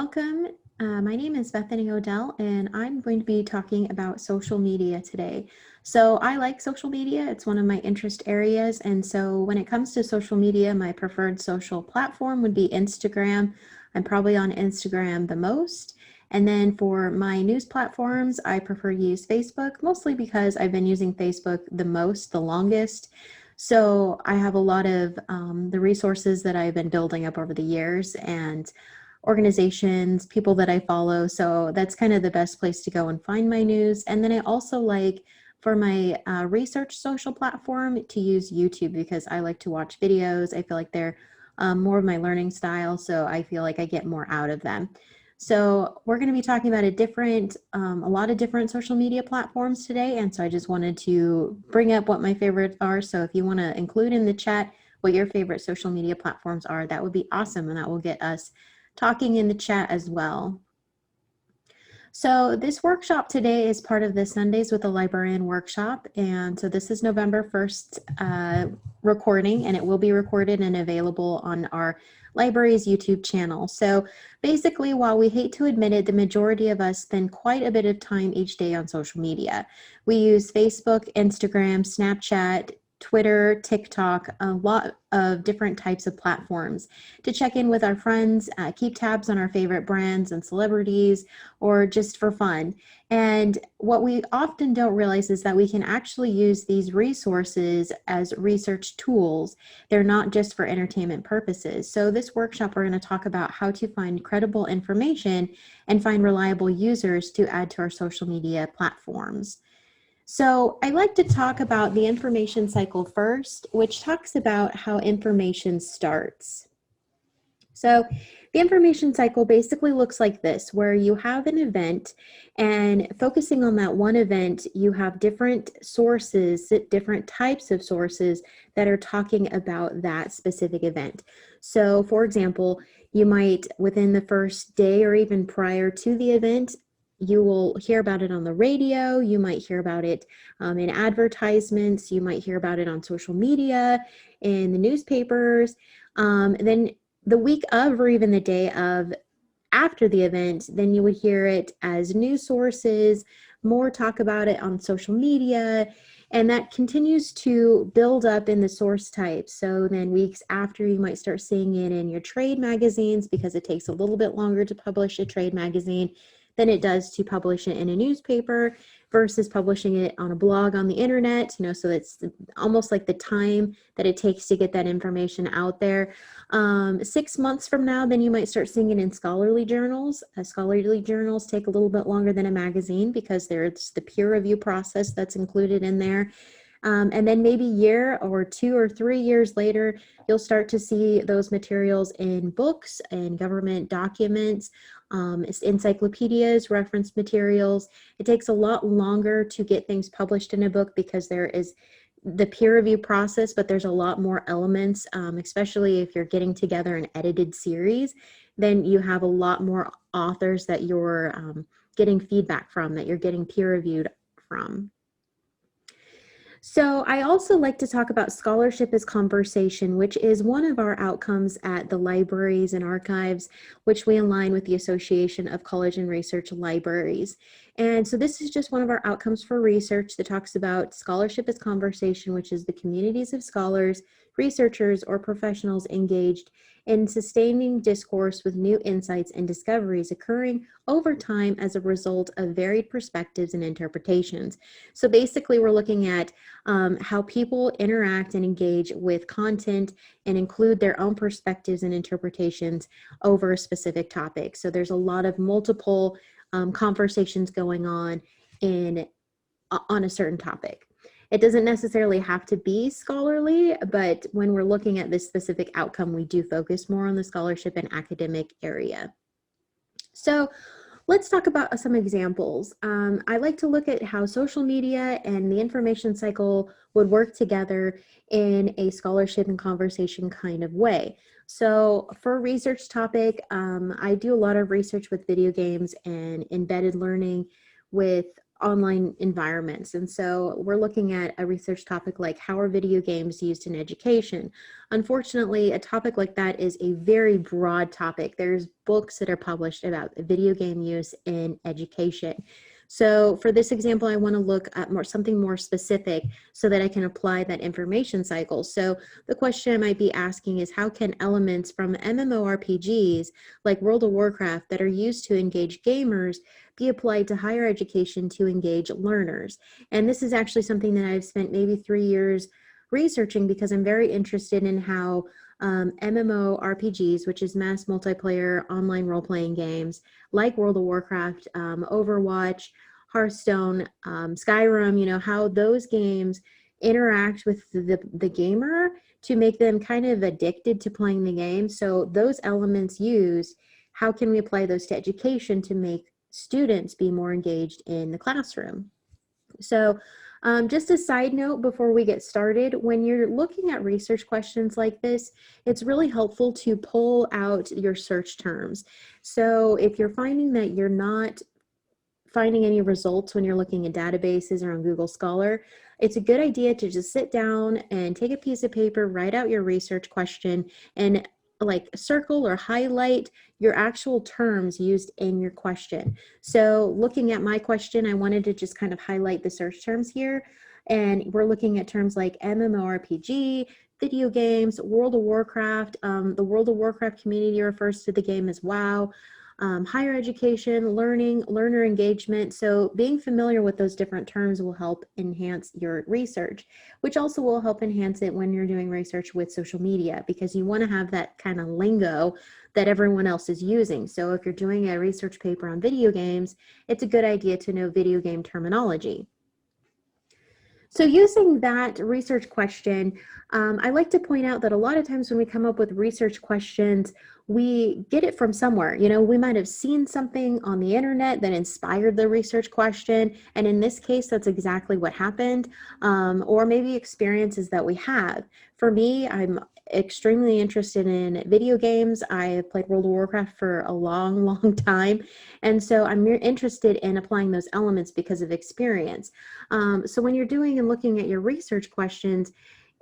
Welcome. My name is Bethany Odell, and I'm going to be talking about social media today. So I like social media. It's one of my interest areas. And so when it comes to social media, my preferred social platform would be Instagram. I'm probably on Instagram the most. And then for my news platforms, I prefer to use Facebook, mostly because I've been using Facebook the most, the longest. So I have a lot of the resources that I've been building up over the years and organizations, people that I follow. So that's kind of the best place to go and find my news. And then I also like for my research social platform to use YouTube because I like to watch videos. I feel like they're more of my learning style. So I feel like I get more out of them. So we're going to be talking about a lot of different social media platforms today. And so I just wanted to bring up what my favorites are. So if you want to include in the chat what your favorite social media platforms are, that would be awesome. And that will get us talking in the chat as well. So this workshop today is part of the Sundays with a Librarian workshop. And so this is November 1st recording, and it will be recorded and available on our library's YouTube channel. So basically, while we hate to admit it, the majority of us spend quite a bit of time each day on social media. We use Facebook, Instagram, Snapchat, Twitter, TikTok, a lot of different types of platforms to check in with our friends, keep tabs on our favorite brands and celebrities, or just for fun. And what we often don't realize is that we can actually use these resources as research tools. They're not just for entertainment purposes. So this workshop, we're going to talk about how to find credible information and find reliable users to add to our social media platforms. So I like to talk about the information cycle first, which talks about how information starts. So the information cycle basically looks like this, where you have an event and focusing on that one event, you have different sources, different types of sources that are talking about that specific event. So for example, you might, within the first day or even prior to the event, you will hear about it on the radio, you might hear about it in advertisements, you might hear about it on social media, in the newspapers, then the week of or even the day of after the event, then you would hear it as news sources, more talk about it on social media, and that continues to build up in the source type. So then weeks after, you might start seeing it in your trade magazines because it takes a little bit longer to publish a trade magazine than it does to publish it in a newspaper versus publishing it on a blog on the internet, so it's almost like the time that it takes to get that information out there. 6 months from now, then you might start seeing it in scholarly journals. Scholarly journals take a little bit longer than a magazine because there's the peer review process that's included in there. And then maybe a year or 2 or 3 years later, you'll start to see those materials in books and government documents, encyclopedias, reference materials. It takes a lot longer to get things published in a book because there is the peer review process, but there's a lot more elements, especially if you're getting together an edited series, then you have a lot more authors that you're getting feedback from, that you're getting peer reviewed from. So I also like to talk about scholarship as conversation, which is one of our outcomes at the libraries and archives, which we align with the Association of College and Research Libraries. And so this is just one of our outcomes for research that talks about scholarship as conversation, which is the communities of scholars, researchers, or professionals engaged in sustaining discourse with new insights and discoveries occurring over time as a result of varied perspectives and interpretations. So basically, we're looking at how people interact and engage with content and include their own perspectives and interpretations over a specific topic. So there's a lot of multiple conversations going on on a certain topic. It doesn't necessarily have to be scholarly, but when we're looking at this specific outcome, we do focus more on the scholarship and academic area. So let's talk about some examples. I like to look at how social media and the information cycle would work together in a scholarship and conversation kind of way. So for a research topic, I do a lot of research with video games and embedded learning with online environments. And so we're looking at a research topic like how are video games used in education? Unfortunately, a topic like that is a very broad topic. There's books that are published about video game use in education. So for this example, I want to look at something more specific so that I can apply that information cycle. So the question I might be asking is how can elements from MMORPGs like World of Warcraft that are used to engage gamers be applied to higher education to engage learners? And this is actually something that I've spent maybe 3 years researching because I'm very interested in how MMORPGs, which is mass multiplayer online role-playing games like World of Warcraft, Overwatch, Hearthstone, Skyrim, how those games interact with the gamer to make them kind of addicted to playing the game. So those elements used, how can we apply those to education to make students be more engaged in the classroom? So just a side note before we get started, when you're looking at research questions like this, it's really helpful to pull out your search terms. So if you're finding that you're not finding any results when you're looking at databases or on Google Scholar, it's a good idea to just sit down and take a piece of paper, write out your research question, and like circle or highlight your actual terms used in your question. So looking at my question, I wanted to just kind of highlight the search terms here. And we're looking at terms like MMORPG, video games, World of Warcraft. The World of Warcraft community refers to the game as WoW. Higher education, learning, learner engagement. So being familiar with those different terms will help enhance your research, which also will help enhance it when you're doing research with social media, because you want to have that kind of lingo that everyone else is using. So if you're doing a research paper on video games, it's a good idea to know video game terminology. So using that research question, I like to point out that a lot of times when we come up with research questions, we get it from somewhere. We might have seen something on the internet that inspired the research question. And in this case, that's exactly what happened. Or maybe experiences that we have. For me, I'm extremely interested in video games. I have played World of Warcraft for a long, long time. And so I'm interested in applying those elements because of experience. So when you're doing and looking at your research questions,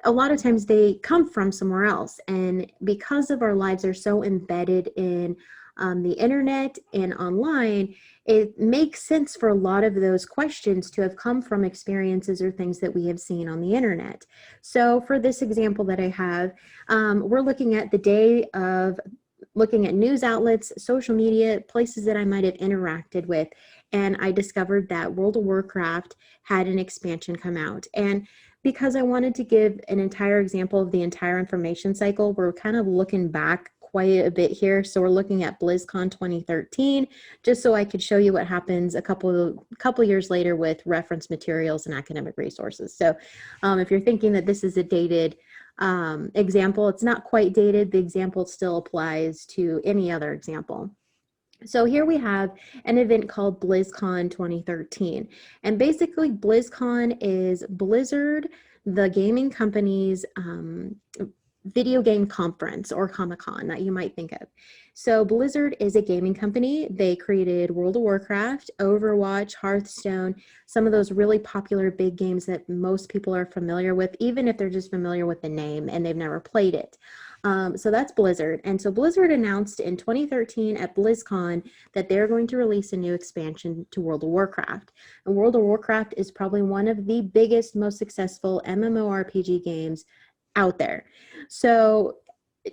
a lot of times they come from somewhere else. And because of our lives are so embedded in the internet and online, it makes sense for a lot of those questions to have come from experiences or things that we have seen on the internet. So for this example that I have, we're looking at the day of looking at news outlets, social media, places that I might have interacted with, and I discovered that World of Warcraft had an expansion come out. And because I wanted to give an entire example of the entire information cycle, we're kind of looking back quite a bit here. So we're looking at BlizzCon 2013, just so I could show you what happens a couple years later with reference materials and academic resources. So if you're thinking that this is a dated example, it's not quite dated. The example still applies to any other example. So here we have an event called BlizzCon 2013. And basically BlizzCon is Blizzard, the gaming company's video game conference or Comic-Con that you might think of. So Blizzard is a gaming company. They created World of Warcraft, Overwatch, Hearthstone, some of those really popular big games that most people are familiar with, even if they're just familiar with the name and they've never played it. So that's Blizzard. And so Blizzard announced in 2013 at BlizzCon that they're going to release a new expansion to World of Warcraft. And World of Warcraft is probably one of the biggest, most successful MMORPG games out there. So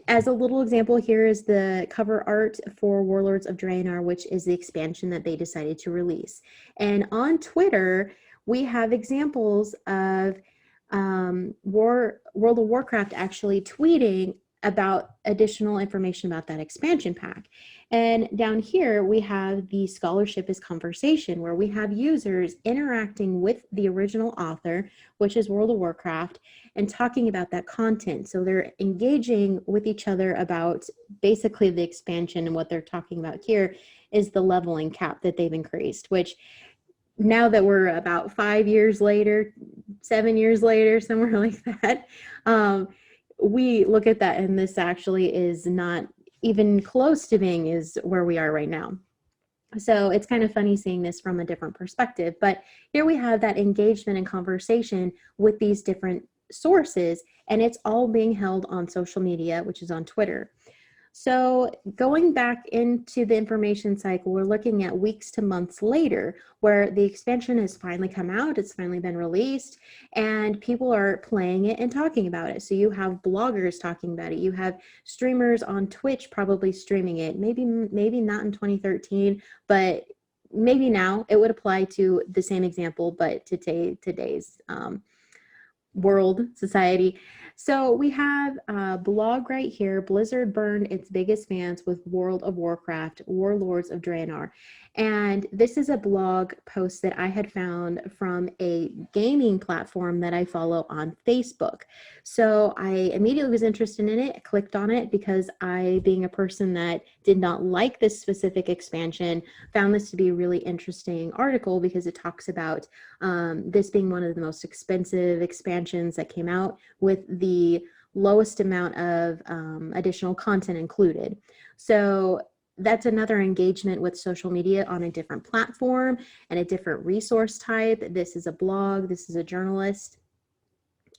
as a little example, here is the cover art for Warlords of Draenor, which is the expansion that they decided to release. And on Twitter, we have examples of World of Warcraft actually tweeting about additional information about that expansion pack. And down here, we have the scholarship is conversation, where we have users interacting with the original author, which is World of Warcraft, and talking about that content. So they're engaging with each other about basically the expansion, and what they're talking about here is the leveling cap that they've increased, which now that we're about 5 years later, 7 years later, somewhere like that, we look at that and this actually is not even close to being is where we are right now. So it's kind of funny seeing this from a different perspective. But here we have that engagement and conversation with these different sources, and it's all being held on social media, which is on Twitter. So going back into the information cycle, we're looking at weeks to months later, where the expansion has finally come out, it's finally been released, and people are playing it and talking about it. So you have bloggers talking about it, you have streamers on Twitch probably streaming it, maybe not in 2013, but maybe now it would apply to the same example, but today's world society. So we have a blog right here. Blizzard burned its biggest fans with World of Warcraft, Warlords of Draenor. And this is a blog post that I had found from a gaming platform that I follow on Facebook. So I immediately was interested in it, clicked on it because I, being a person that did not like this specific expansion, found this to be a really interesting article because it talks about this being one of the most expensive expansions that came out with the lowest amount of additional content included. So that's another engagement with social media on a different platform and a different resource type. This is a blog, this is a journalist.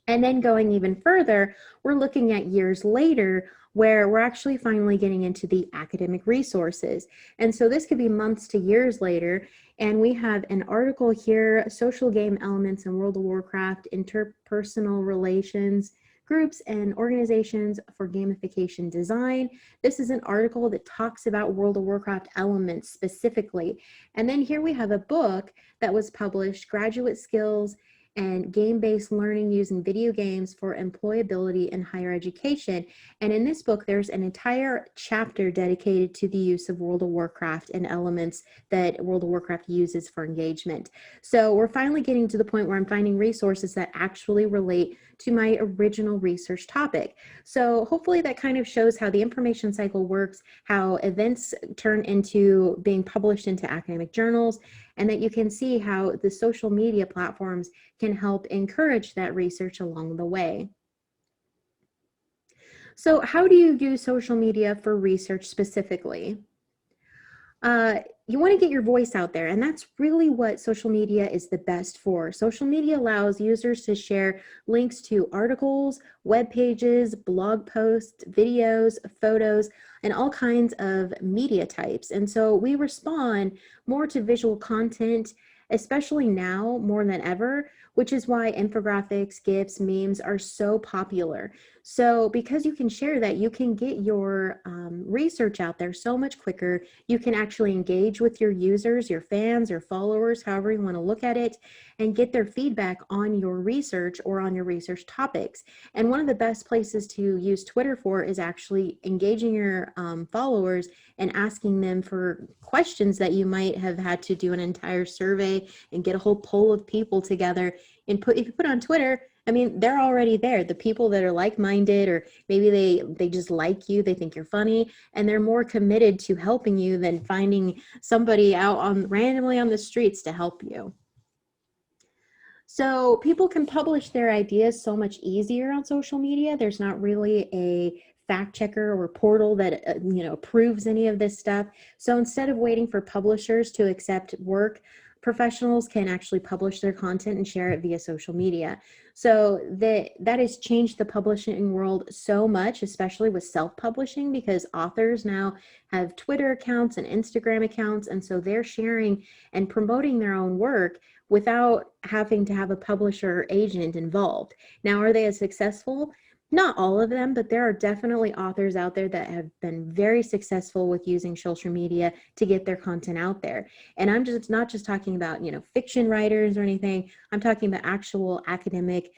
And then going even further, we're looking at years later where we're actually finally getting into the academic resources. And so this could be months to years later. And we have an article here, Social Game Elements in World of Warcraft, Interpersonal Relations, Groups and Organizations for Gamification Design. This is an article that talks about World of Warcraft elements specifically. And then here we have a book that was published, Graduate Skills and Game-Based Learning Using Video Games for Employability in Higher Education. And in this book, there's an entire chapter dedicated to the use of World of Warcraft and elements that World of Warcraft uses for engagement. So we're finally getting to the point where I'm finding resources that actually relate to my original research topic. So hopefully that kind of shows how the information cycle works, how events turn into being published into academic journals, and that you can see how the social media platforms can help encourage that research along the way. So how do you use social media for research specifically? You want to get your voice out there, and that's really what social media is the best for. Social media allows users to share links to articles, web pages, blog posts, videos, photos, and all kinds of media types. And so we respond more to visual content, especially now more than ever, which is why infographics, GIFs, memes are so popular. So because you can share that, you can get your research out there so much quicker. You can actually engage with your users, your fans, your followers, however you want to look at it, and get their feedback on your research or on your research topics. And one of the best places to use Twitter for is actually engaging your followers and asking them for questions that you might have had to do an entire survey and get a whole poll of people together and if you put on Twitter, I mean, they're already there. The people that are like-minded, or maybe they just like you, they think you're funny, and they're more committed to helping you than finding somebody out on randomly on the streets to help you. So people can publish their ideas so much easier on social media. There's not really a fact checker or portal that approves any of this stuff. So instead of waiting for publishers to accept work, professionals can actually publish their content and share it via social media. So that has changed the publishing world so much, especially with self-publishing, because authors now have Twitter accounts and Instagram accounts, and so they're sharing and promoting their own work without having to have a publisher or agent involved. Now, are they as successful? Not all of them, but there are definitely authors out there that have been very successful with using social media to get their content out there. And I'm just not just talking about, fiction writers or anything. I'm talking about actual academic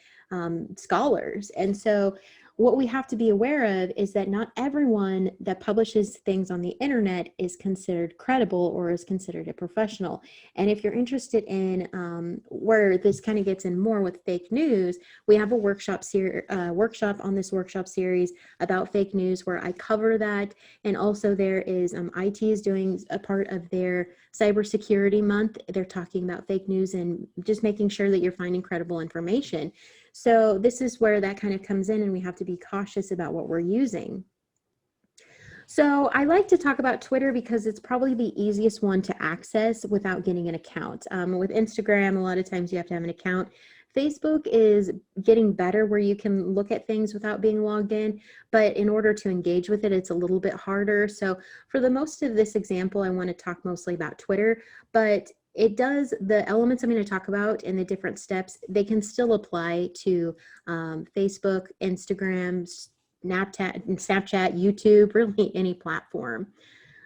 scholars. And so what we have to be aware of is that not everyone that publishes things on the internet is considered credible or is considered a professional. And if you're interested in where this kind of gets in more with fake news, we have a workshop on this workshop series about fake news where I cover that. And also there is IT is doing a part of their cybersecurity month. They're talking about fake news and just making sure that you're finding credible information. So this is where that kind of comes in, and we have to be cautious about what we're using. So I like to talk about Twitter because it's probably the easiest one to access without getting an account. With Instagram, a lot of times you have to have an account. Facebook is getting better where you can look at things without being logged in, but in order to engage with it, it's a little bit harder. So for the most of this example, I want to talk mostly about Twitter, but the elements I'm going to talk about and the different steps, they can still apply to Facebook, Instagram, Snapchat, YouTube, really any platform.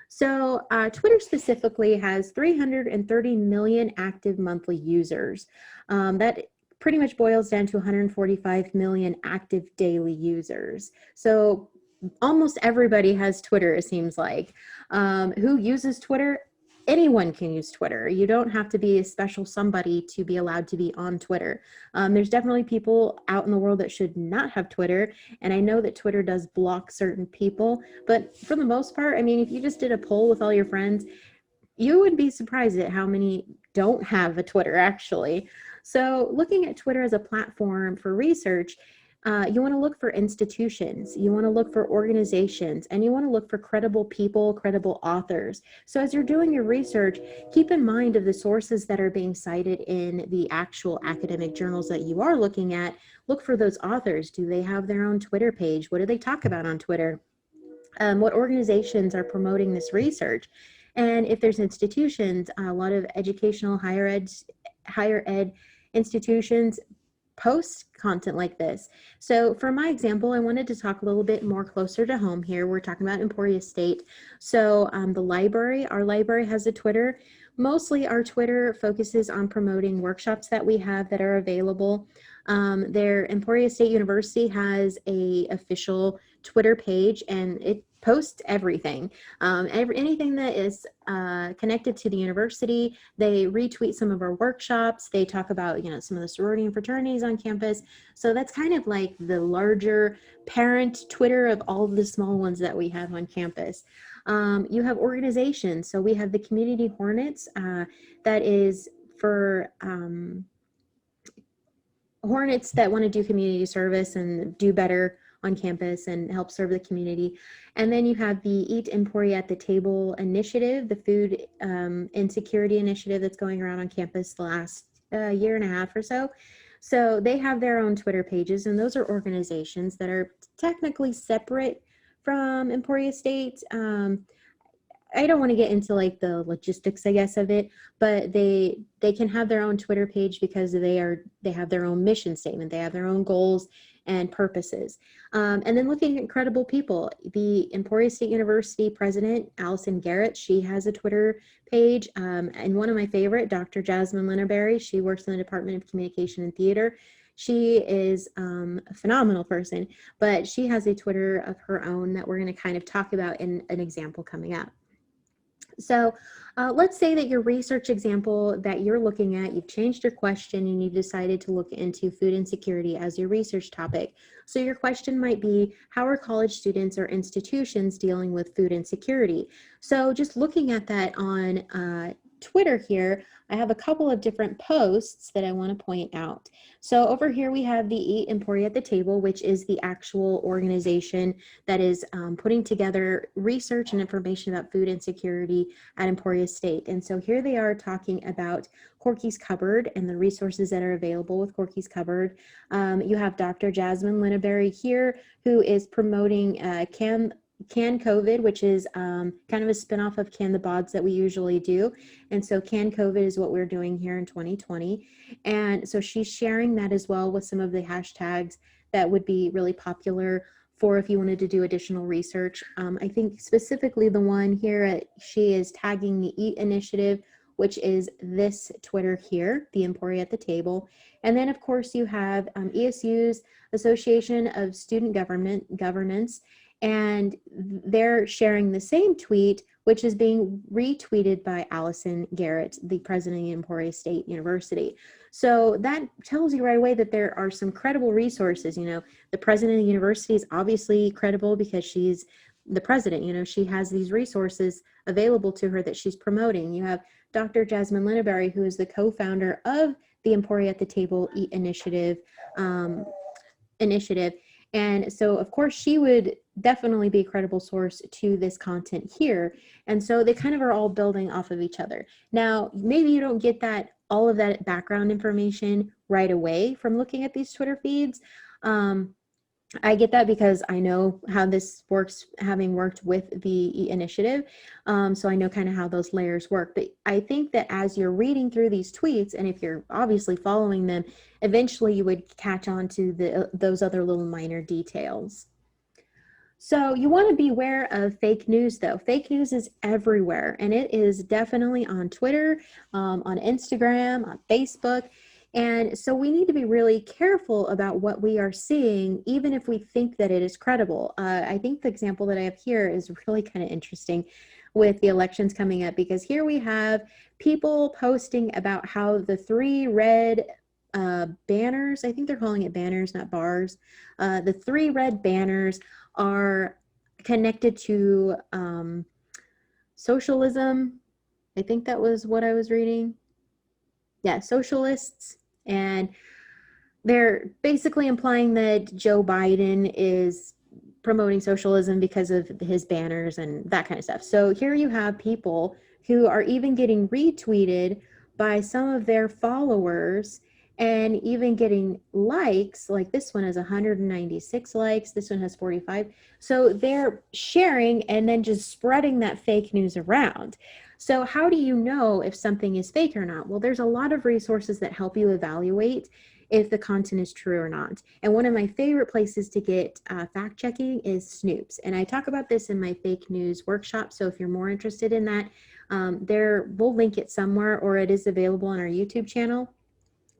So Twitter specifically has 330 million active monthly users. That pretty much boils down to 145 million active daily users. So almost everybody has Twitter, it seems like. Who uses Twitter? Anyone can use Twitter. You don't have to be a special somebody to be allowed to be on Twitter. There's definitely people out in the world that should not have Twitter, and I know that Twitter does block certain people, but for the most part, I mean, if you just did a poll with all your friends, you would be surprised at how many don't have a Twitter actually. So looking at Twitter as a platform for research, you want to look for institutions, you want to look for organizations, and you want to look for credible people, credible authors. So as you're doing your research, keep in mind of the sources that are being cited in the actual academic journals that you are looking at. Look for those authors. Do they have their own Twitter page? What do they talk about on Twitter? What organizations are promoting this research? And if there's institutions, a lot of educational higher ed institutions post content like this. So for my example, I wanted to talk a little bit more closer to home here. We're talking about Emporia State. So our library has a Twitter. Mostly our Twitter focuses on promoting workshops that we have that are available. Their Emporia State University has a official Twitter page, and it posts everything. Anything that is connected to the university. They retweet some of our workshops. They talk about, some of the sorority and fraternities on campus. So that's kind of like the larger parent Twitter of all of the small ones that we have on campus. You have organizations. So we have the Community Hornets. That is for Hornets that want to do community service and do better on campus and help serve the community. And then you have the Eat Emporia at the Table initiative, the food insecurity initiative that's going around on campus the last year and a half or so. So they have their own Twitter pages, and those are organizations that are technically separate from Emporia State. I don't want to get into like the logistics, I guess, of it, but they can have their own Twitter page because they have their own mission statement, they have their own goals and purposes. And then looking at credible people, the Emporia State University president, Allison Garrett, she has a Twitter page. And one of my favorite, Dr. Jasmine Linnerberry, she works in the Department of Communication and Theater. She is a phenomenal person, but she has a Twitter of her own that we're going to kind of talk about in an example coming up. So let's say that your research example that you're looking at, you've changed your question and you've decided to look into food insecurity as your research topic. So your question might be, how are college students or institutions dealing with food insecurity? So just looking at that on Twitter here, I have a couple of different posts that I want to point out. So over here we have the Eat Emporia at the Table, which is the actual organization that is putting together research and information about food insecurity at Emporia State. And so here they are talking about Corky's Cupboard and the resources that are available with Corky's Cupboard. You have Dr. Jasmine Linnerberry here, who is promoting Can COVID, which is kind of a spinoff of Can the Bods that we usually do. And so Can COVID is what we're doing here in 2020. And so she's sharing that as well with some of the hashtags that would be really popular for if you wanted to do additional research. I think specifically the one here, she is tagging the EAT initiative, which is this Twitter here, the Emporia at the Table. And then of course you have ESU's Association of Student Governance, and they're sharing the same tweet, which is being retweeted by Allison Garrett, the president of Emporia State University. So that tells you right away that there are some credible resources. The president of the university is obviously credible because she's the president. She has these resources available to her that she's promoting. You have Dr. Jasmine Linnerberry, who is the co-founder of the Emporia at the Table Eat initiative. And so, of course, she would definitely be a credible source to this content here. And so they kind of are all building off of each other. Now, maybe you don't get all of that background information right away from looking at these Twitter feeds. I get that because I know how this works, having worked with the initiative. So I know kind of how those layers work. But I think that as you're reading through these tweets, and if you're obviously following them, eventually you would catch on to those other little minor details. So you want to beware of fake news, though. Fake news is everywhere, and it is definitely on Twitter, on Instagram, on Facebook. And so we need to be really careful about what we are seeing, even if we think that it is credible. I think the example that I have here is really kind of interesting with the elections coming up, because here we have people posting about how the three red banners, I think they're calling it banners, not bars, the three red banners are connected to socialism. I think that was what I was reading. Yeah, socialists. And they're basically implying that Joe Biden is promoting socialism because of his banners and that kind of stuff. So here you have people who are even getting retweeted by some of their followers and even getting likes. Like this one has 196 likes, this one has 45. So they're sharing and then just spreading that fake news around. So how do you know if something is fake or not? Well, there's a lot of resources that help you evaluate if the content is true or not. And one of my favorite places to get fact checking is Snoops. And I talk about this in my fake news workshop. So if you're more interested in that, we'll link it somewhere, or it is available on our YouTube channel.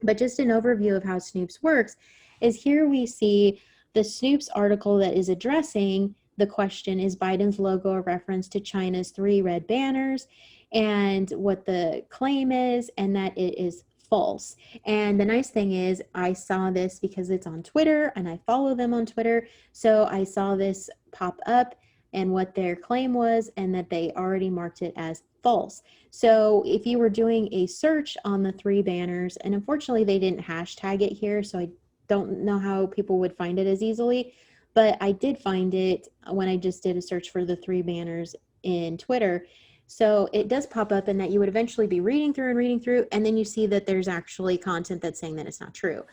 But just an overview of how Snoops works is here we see the Snoops article that is addressing the question, is Biden's logo a reference to China's three red banners, and what the claim is, and that it is false. And the nice thing is I saw this because it's on Twitter and I follow them on Twitter. So I saw this pop up and what their claim was, and that they already marked it as false. So if you were doing a search on the three banners, and unfortunately they didn't hashtag it here, so I don't know how people would find it as easily, but I did find it when I just did a search for the three banners in Twitter. So it does pop up, and that you would eventually be reading through, and then you see that there's actually content that's saying that it's not true.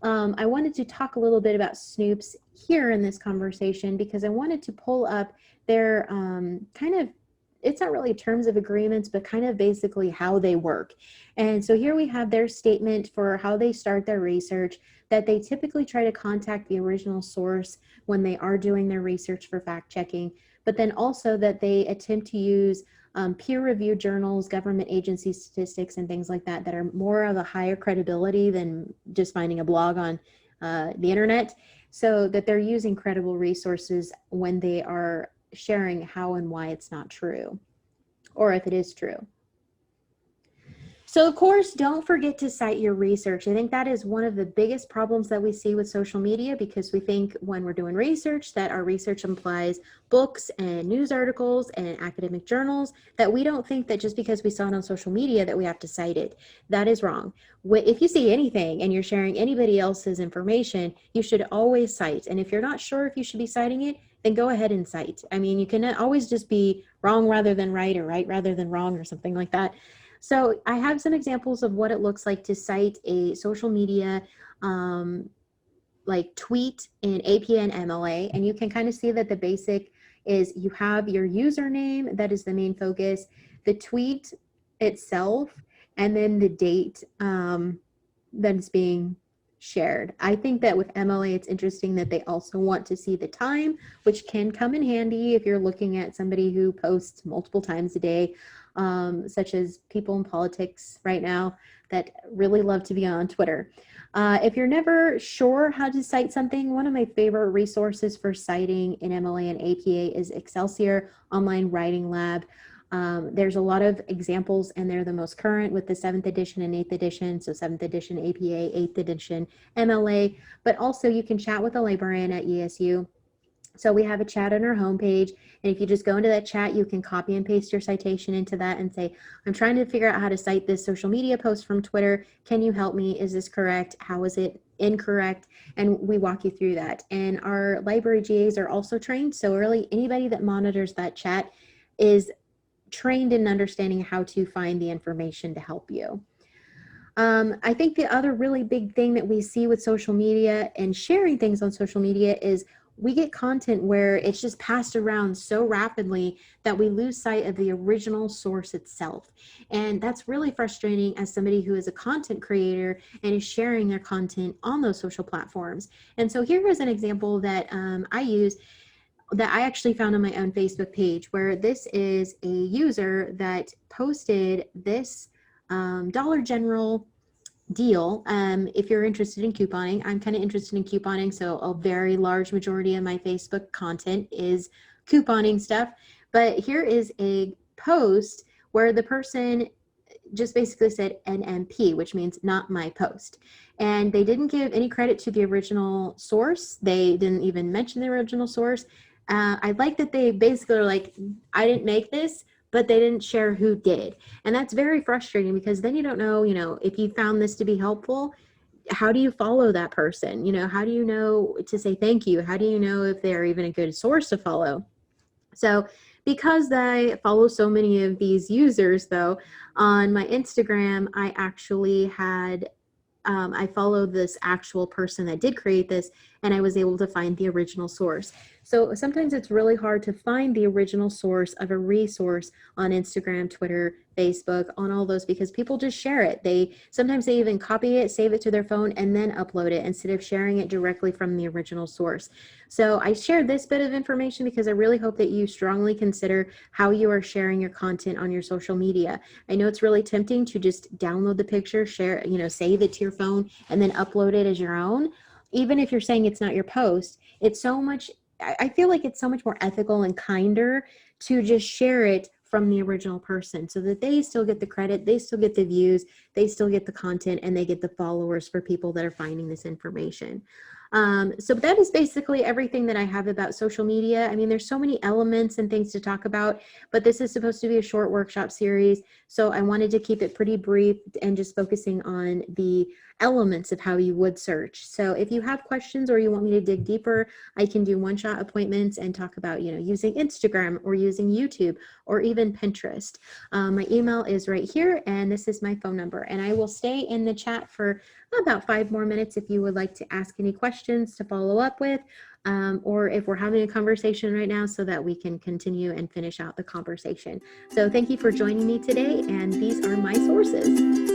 I wanted to talk a little bit about Snoops here in this conversation because I wanted to pull up their kind of, it's not really terms of agreements, but kind of basically how they work. And so here we have their statement for how they start their research, that they typically try to contact the original source when they are doing their research for fact checking, but then also that they attempt to use peer-reviewed journals, government agency statistics, and things like that that are more of a higher credibility than just finding a blog on the internet, so that they're using credible resources when they are sharing how and why it's not true, or if it is true. So of course, don't forget to cite your research. I think that is one of the biggest problems that we see with social media, because we think when we're doing research that our research implies books and news articles and academic journals, that we don't think that just because we saw it on social media that we have to cite it. That is wrong. If you see anything and you're sharing anybody else's information, you should always cite. And if you're not sure if you should be citing it, then go ahead and cite. I mean, you can always just be wrong rather than right, or right rather than wrong, or something like that. So I have some examples of what it looks like to cite a social media like tweet in APA and MLA, and you can kind of see that the basic is you have your username, that is the main focus, the tweet itself, and then the date that is being shared. I think that with MLA, it's interesting that they also want to see the time, which can come in handy if you're looking at somebody who posts multiple times a day, such as people in politics right now that really love to be on Twitter. If you're never sure how to cite something, one of my favorite resources for citing in MLA and APA is Excelsior Online Writing Lab. There's a lot of examples, and they're the most current with the 7th edition and 8th edition. So 7th edition APA, 8th edition MLA, but also you can chat with a librarian at ESU. So we have a chat on our homepage, and if you just go into that chat, you can copy and paste your citation into that and say, I'm trying to figure out how to cite this social media post from Twitter. Can you help me? Is this correct? How is it incorrect, and we walk you through that. And our library GAs are also trained, so really anybody that monitors that chat is trained in understanding how to find the information to help you. I think the other really big thing that we see with social media and sharing things on social media is we get content where it's just passed around so rapidly that we lose sight of the original source itself. And that's really frustrating as somebody who is a content creator and is sharing their content on those social platforms. And so here is an example that I use that I actually found on my own Facebook page, where this is a user that posted this Dollar General deal. If you're interested in couponing, I'm kind of interested in couponing, so a very large majority of my Facebook content is couponing stuff. But here is a post where the person just basically said NMP, which means not my post. And they didn't give any credit to the original source. They didn't even mention the original source. I like that they basically are like, I didn't make this, but they didn't share who did. And that's very frustrating because then you don't know, if you found this to be helpful, how do you follow that person? How do you know to say thank you? How do you know if they're even a good source to follow? So because I follow so many of these users, though, on my Instagram, I actually had I followed this actual person that did create this, and I was able to find the original source. So sometimes it's really hard to find the original source of a resource on Instagram, Twitter, Facebook, on all those, because people just share it. Sometimes they even copy it, save it to their phone, and then upload it instead of sharing it directly from the original source. So I shared this bit of information because I really hope that you strongly consider how you are sharing your content on your social media. I know it's really tempting to just download the picture, share, save it to your phone, and then upload it as your own. Even if you're saying it's not your post, I feel like it's so much more ethical and kinder to just share it from the original person so that they still get the credit, they still get the views, they still get the content, and they get the followers for people that are finding this information. So that is basically everything that I have about social media. I mean, there's so many elements and things to talk about, but this is supposed to be a short workshop series. So I wanted to keep it pretty brief and just focusing on the elements of how you would search. So if you have questions or you want me to dig deeper, I can do one-shot appointments and talk about, using Instagram or using YouTube or even Pinterest. My email is right here, and this is my phone number. And I will stay in the chat for about 5 more minutes if you would like to ask any questions to follow up with, or if we're having a conversation right now so that we can continue and finish out the conversation. So thank you for joining me today, and these are my sources.